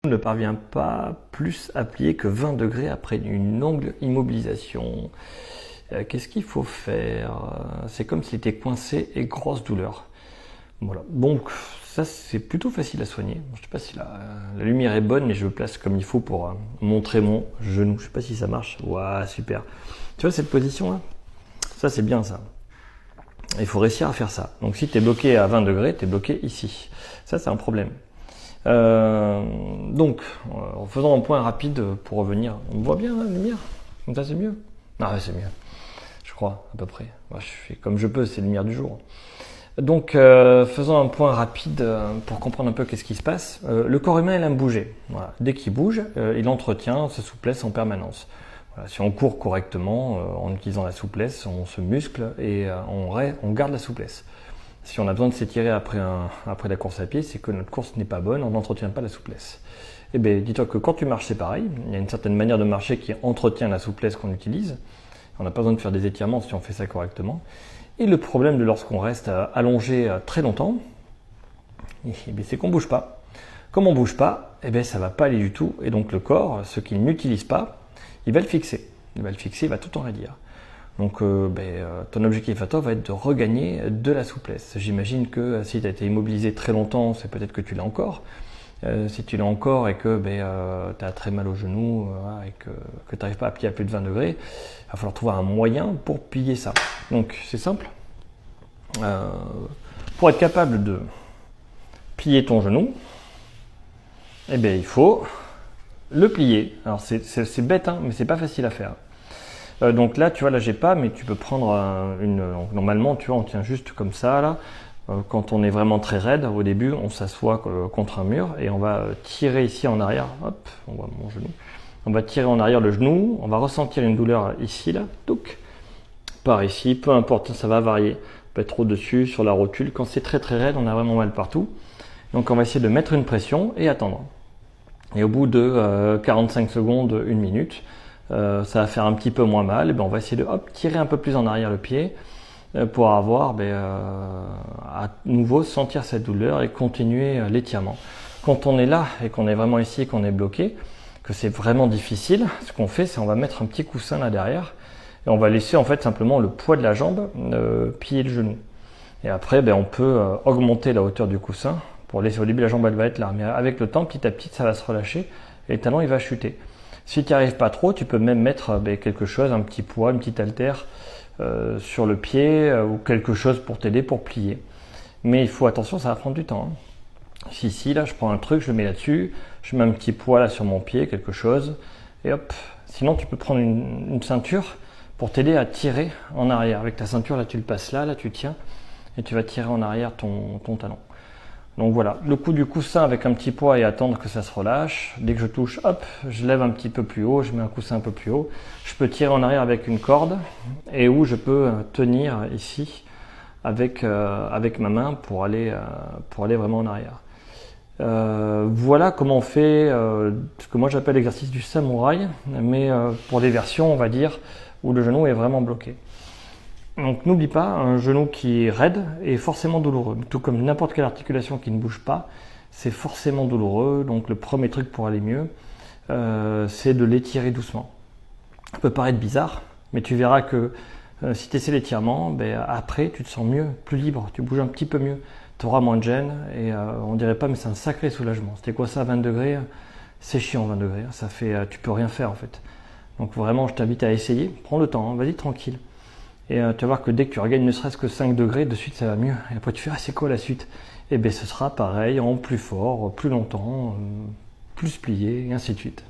Ne parvient pas plus à plier que 20 degrés après une longue immobilisation. Qu'est-ce qu'il faut faire? C'est comme s'il était coincé et grosse douleur. Voilà. Donc ça c'est plutôt facile à soigner. Je ne sais pas si la lumière est bonne, mais je le place comme il faut pour montrer mon genou. Je ne sais pas si ça marche. Ouah, super. Tu vois cette position là? Ça c'est bien ça. Il faut réussir à faire ça. Donc si tu es bloqué à 20 degrés, tu es bloqué ici. Ça c'est un problème. Donc, en faisant un point rapide pour revenir, on voit bien la lumière? Comme ça c'est mieux? Ah ouais, c'est mieux, je crois, à peu près. Moi, je fais comme je peux, c'est la lumière du jour. Donc, faisons un point rapide pour comprendre un peu qu'est-ce qui se passe. Le corps humain, il aime bouger. Voilà. Dès qu'il bouge, il entretient sa souplesse en permanence. Voilà. Si on court correctement, en utilisant la souplesse, on se muscle et on garde la souplesse. Si on a besoin de s'étirer après la course à pied, c'est que notre course n'est pas bonne, on n'entretient pas la souplesse. Eh bien, dis-toi que quand tu marches, c'est pareil. Il y a une certaine manière de marcher qui entretient la souplesse qu'on utilise. On n'a pas besoin de faire des étirements si on fait ça correctement. Et le problème de lorsqu'on reste allongé très longtemps, c'est qu'on ne bouge pas. Comme on ne bouge pas, eh bien, ça ne va pas aller du tout. Et donc le corps, ce qu'il n'utilise pas, il va le fixer. Il va tout enraidir. Donc ton objectif à toi va être de regagner de la souplesse. J'imagine que si tu as été immobilisé très longtemps, c'est peut-être que tu l'as encore. Si tu l'as encore et que tu as très mal au genou et que tu n'arrives pas à plier à plus de 20 degrés, il va falloir trouver un moyen pour plier ça. Donc c'est simple. Pour être capable de plier ton genou, eh bien, il faut le plier. Alors c'est bête, hein, mais c'est pas facile à faire. Donc là, tu vois, là j'ai pas, mais tu peux prendre normalement, tu vois, on tient juste comme ça là. Quand on est vraiment très raide, au début, on s'assoit contre un mur et on va tirer ici en arrière. Hop, on voit mon genou. On va tirer en arrière le genou. On va ressentir une douleur ici là, touc, par ici. Peu importe, ça va varier. On peut être trop dessus, sur la rotule. Quand c'est très très raide, on a vraiment mal partout. Donc on va essayer de mettre une pression et attendre. Et au bout de 45 secondes, 1 minute. Ça va faire un petit peu moins mal, et on va essayer de tirer un peu plus en arrière le pied pour avoir à nouveau sentir cette douleur et continuer l'étirement. Quand on est là et qu'on est vraiment ici et qu'on est bloqué, que c'est vraiment difficile, ce qu'on fait c'est on va mettre un petit coussin là derrière et on va laisser en fait simplement le poids de la jambe plier le genou. Et après on peut augmenter la hauteur du coussin pour laisser au début la jambe elle va être là, mais avec le temps petit à petit ça va se relâcher et le talon il va chuter. Si tu n'y arrives pas trop, tu peux même mettre quelque chose, un petit poids, une petite haltère sur le pied ou quelque chose pour t'aider pour plier. Mais il faut attention, ça va prendre du temps. Si là, je prends un truc, je le mets là-dessus, je mets un petit poids là sur mon pied, quelque chose, et hop. Sinon, tu peux prendre une ceinture pour t'aider à tirer en arrière. Avec ta ceinture, là, tu le passes là, tu tiens, et tu vas tirer en arrière ton talon. Donc voilà, le coup du coussin avec un petit poids et attendre que ça se relâche. Dès que je touche, hop, je lève un petit peu plus haut, je mets un coussin un peu plus haut. Je peux tirer en arrière avec une corde et où je peux tenir ici avec ma main pour aller vraiment en arrière. Voilà comment on fait ce que moi j'appelle l'exercice du samouraï, mais pour des versions, on va dire, où le genou est vraiment bloqué. Donc n'oublie pas, un genou qui est raide est forcément douloureux. Tout comme n'importe quelle articulation qui ne bouge pas, c'est forcément douloureux. Donc le premier truc pour aller mieux, c'est de l'étirer doucement. Ça peut paraître bizarre, mais tu verras que si tu essaies l'étirement, après tu te sens mieux, plus libre, tu bouges un petit peu mieux. Tu auras moins de gêne et on dirait pas, mais c'est un sacré soulagement. C'était quoi ça, 20 degrés? C'est chiant 20 degrés, ça fait, tu peux rien faire en fait. Donc vraiment, je t'invite à essayer, prends le temps, vas-y tranquille. Et tu vas voir que dès que tu regagnes ne serait-ce que 5 degrés, de suite ça va mieux. Et après tu fais, c'est quoi la suite? Et ce sera pareil, en plus fort, plus longtemps, plus plié, et ainsi de suite.